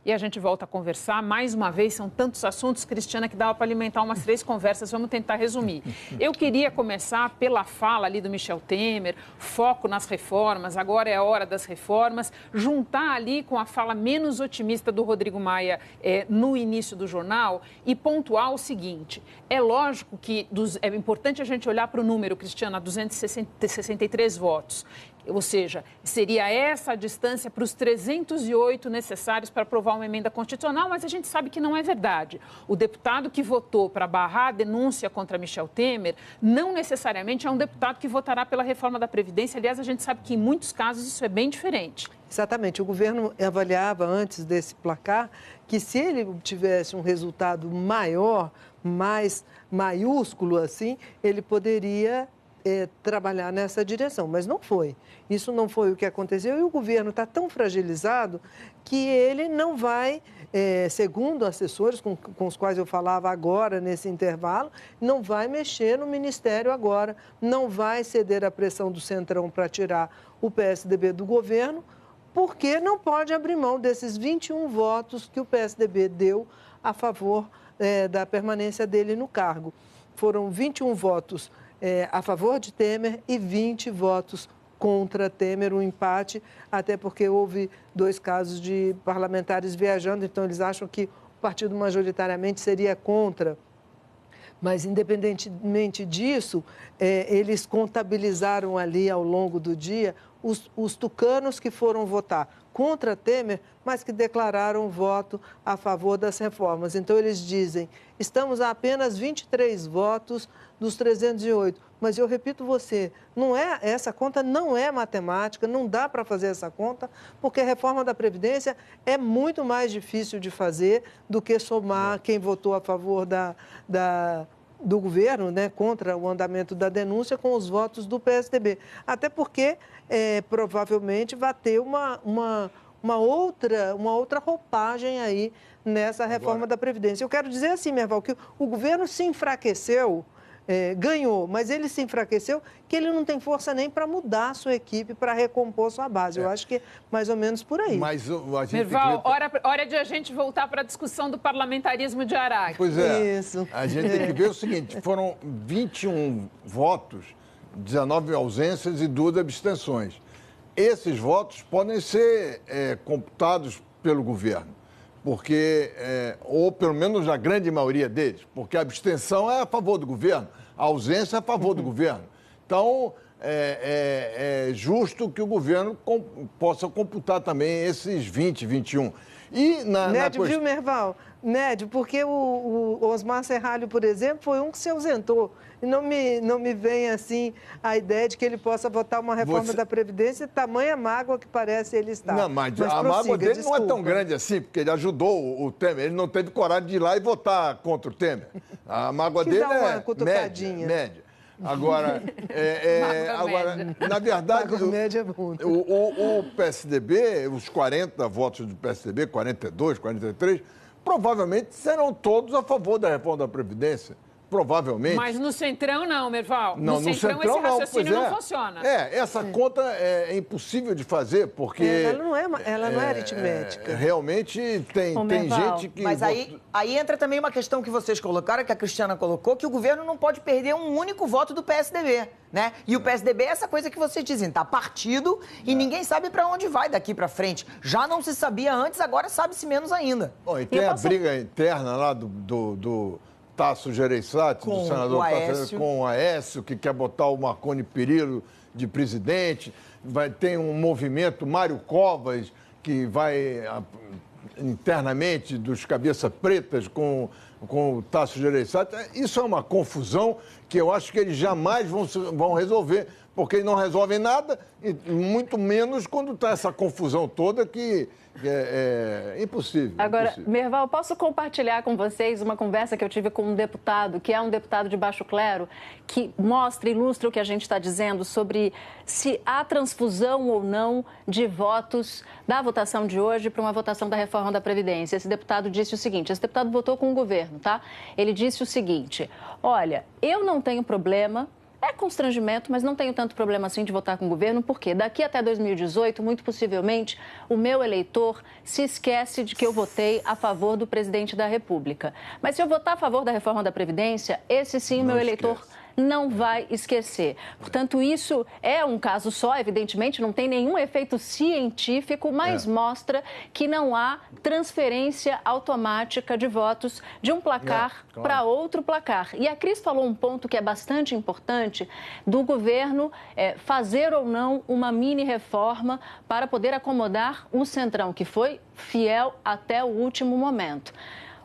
e a gente volta a conversar. Mais uma vez, são tantos assuntos, Cristiana, que dava para alimentar umas 3 conversas. Vamos tentar resumir. Eu queria começar pela fala ali do Michel Temer, foco nas reformas, agora é a hora das reformas, juntar ali com a fala menos otimista do Rodrigo Maia no início do jornal e pontuar o seguinte: é lógico que é importante a gente olhar para o número, Cristiana, 263 votos. Ou seja, seria essa a distância para os 308 necessários para aprovar uma emenda constitucional, mas a gente sabe que não é verdade. O deputado que votou para barrar a denúncia contra Michel Temer não necessariamente é um deputado que votará pela reforma da Previdência. Aliás, a gente sabe que em muitos casos isso é bem diferente. Exatamente. O governo avaliava antes desse placar que se ele tivesse um resultado maior, mais maiúsculo assim, ele poderia trabalhar nessa direção, mas não foi. Isso não foi o que aconteceu e o governo está tão fragilizado que ele não vai, segundo assessores com os quais eu falava agora nesse intervalo, não vai mexer no Ministério agora, não vai ceder à pressão do Centrão para tirar o PSDB do governo, porque não pode abrir mão desses 21 votos que o PSDB deu a favor da permanência dele no cargo. Foram 21 votos a favor de Temer e 20 votos contra Temer, um empate, até porque houve 2 casos de parlamentares viajando, então eles acham que o partido majoritariamente seria contra. Mas, independentemente disso, eles contabilizaram ali ao longo do dia os tucanos que foram votar contra Temer, mas que declararam voto a favor das reformas. Então, eles dizem, estamos a apenas 23 votos dos 308. Mas eu repito essa conta não é matemática, não dá para fazer essa conta, porque a reforma da Previdência é muito mais difícil de fazer do que somar quem votou a favor do governo, né, contra o andamento da denúncia com os votos do PSDB. Até porque provavelmente vai ter uma outra roupagem aí nessa reforma da Previdência. Eu quero dizer assim, Merval, que o governo se enfraqueceu, ganhou, mas ele se enfraqueceu que ele não tem força nem para mudar a sua equipe, para recompor sua base. Eu acho que é mais ou menos por aí. Mas a gente Merval, hora de a gente voltar para a discussão do parlamentarismo de Araque. Pois é. Isso. A gente tem que ver o seguinte, foram 21 votos, 19 ausências e 2 abstenções. Esses votos podem ser computados pelo governo, porque, ou pelo menos a grande maioria deles, porque a abstenção é a favor do governo, a ausência é a favor do governo. Então, é justo que o governo possa computar também esses 20, 21. E Nédio, viu, Merval? Nédio, porque o Osmar Serralho, por exemplo, foi um que se ausentou. E não me vem, assim, a ideia de que ele possa votar uma reforma da Previdência, tamanha mágoa que parece ele estar. Não, mas a mágoa dele não é tão grande assim, porque ele ajudou o Temer. Ele não teve coragem de ir lá e votar contra o Temer. A mágoa dele é média. Agora, na verdade, o PSDB, os 40 votos do PSDB, 42, 43, provavelmente serão todos a favor da reforma da Previdência. Provavelmente. Mas no Centrão não, Merval. Não, no Centrão esse raciocínio não funciona. Essa conta é impossível de fazer, porque... Ela não é aritmética. Realmente tem gente que... Mas aí entra também uma questão que vocês colocaram, que a Cristiana colocou, que o governo não pode perder um único voto do PSDB, né? E o PSDB é essa coisa que vocês dizem, tá partido e ninguém sabe para onde vai daqui para frente. Já não se sabia antes, agora sabe-se menos ainda. Bom, e tem a briga interna lá do Tasso Gereissati, do senador com o Aécio, que quer botar o Marconi Perillo de presidente. Tem um movimento, Mário Covas, que vai internamente dos cabeças pretas com o Tasso Gereissati. Isso é uma confusão que eu acho que eles jamais vão resolver, porque eles não resolvem nada, e muito menos quando está essa confusão toda que é impossível. Agora, impossível. Merval, posso compartilhar com vocês uma conversa que eu tive com um deputado, que é um deputado de baixo clero, que ilustra o que a gente está dizendo sobre se há transfusão ou não de votos da votação de hoje para uma votação da reforma da Previdência. Esse deputado disse o seguinte, esse deputado votou com o governo, tá? Ele disse o seguinte, olha, eu não tenho problema... É constrangimento, mas não tenho tanto problema assim de votar com o governo, porque daqui até 2018, muito possivelmente, o meu eleitor se esquece de que eu votei a favor do presidente da República. Mas se eu votar a favor da reforma da Previdência, esse sim o meu eleitor não vai esquecer. Portanto, isso é um caso só, evidentemente, não tem nenhum efeito científico, mas mostra que não há transferência automática de votos de um placar para outro placar. E a Cris falou um ponto que é bastante importante do governo fazer ou não uma mini-reforma para poder acomodar o Centrão, que foi fiel até o último momento.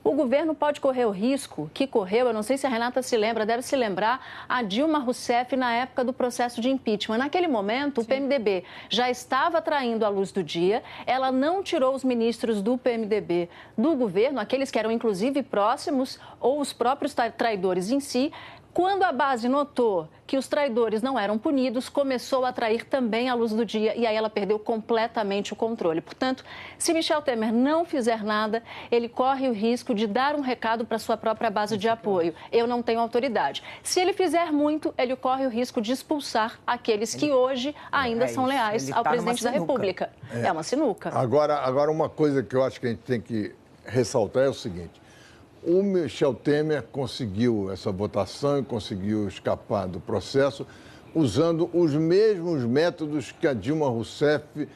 O governo pode correr o risco que correu, eu não sei se a Renata se lembra, deve se lembrar, a Dilma Rousseff na época do processo de impeachment. Naquele momento, o PMDB já estava traindo a luz do dia, ela não tirou os ministros do PMDB do governo, aqueles que eram inclusive próximos ou os próprios traidores em si. Quando a base notou que os traidores não eram punidos, começou a trair também a luz do dia e aí ela perdeu completamente o controle. Portanto, se Michel Temer não fizer nada, ele corre o risco de dar um recado para a sua própria base de apoio. Eu não tenho autoridade. Se ele fizer muito, ele corre o risco de expulsar aqueles que hoje ainda são leais ao presidente da República. É uma sinuca. Agora, uma coisa que eu acho que a gente tem que ressaltar é o seguinte. O Michel Temer conseguiu essa votação e conseguiu escapar do processo usando os mesmos métodos que a Dilma Rousseff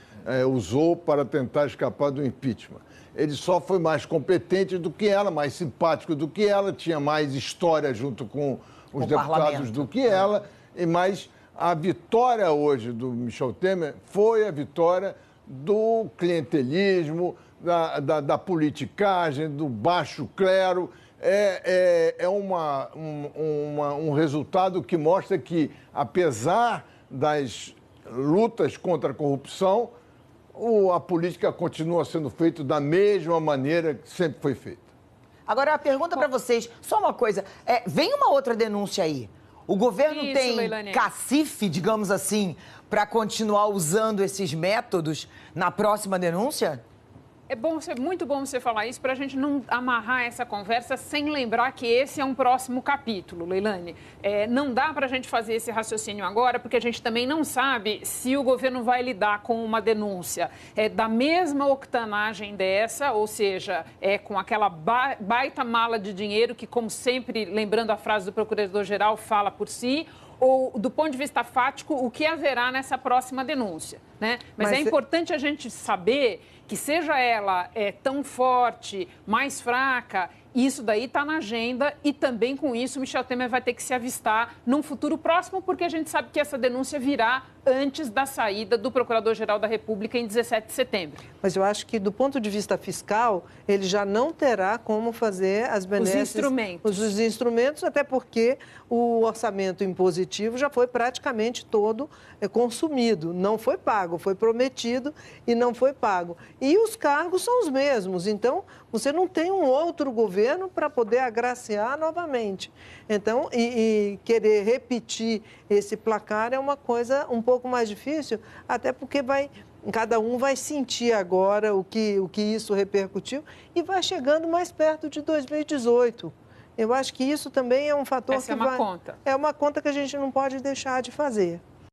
usou para tentar escapar do impeachment. Ele só foi mais competente do que ela, mais simpático do que ela, tinha mais história junto com os deputados do que ela, mas a vitória hoje do Michel Temer foi a vitória do clientelismo, da politicagem, do baixo clero. É um resultado que mostra que, apesar das lutas contra a corrupção, a política continua sendo feita da mesma maneira que sempre foi feita. Agora, a pergunta para vocês, só uma coisa, vem uma outra denúncia aí. O governo tem cacife, digamos assim, para continuar usando esses métodos na próxima denúncia? Muito bom você falar isso para a gente não amarrar essa conversa sem lembrar que esse é um próximo capítulo, Leilane. Não dá para a gente fazer esse raciocínio agora, porque a gente também não sabe se o governo vai lidar com uma denúncia da mesma octanagem dessa, ou seja, com aquela baita mala de dinheiro que, como sempre, lembrando a frase do Procurador-Geral, fala por si, ou, do ponto de vista fático, o que haverá nessa próxima denúncia, né? Mas é importante a gente saber que, seja ela tão forte, mais fraca, isso daí está na agenda e também com isso Michel Temer vai ter que se avistar num futuro próximo, porque a gente sabe que essa denúncia virá antes da saída do Procurador-Geral da República em 17 de setembro. Mas eu acho que, do ponto de vista fiscal, ele já não terá como fazer as benesses... Os instrumentos, até porque o orçamento impositivo já foi praticamente todo consumido. Não foi pago, foi prometido e não foi pago. E os cargos são os mesmos, então você não tem um outro governo para poder agraciar novamente. Então, e querer repetir esse placar é uma coisa um pouco mais difícil, até porque cada um vai sentir agora o que isso repercutiu e vai chegando mais perto de 2018. Eu acho que isso também é um fator É uma conta que a gente não pode deixar de fazer.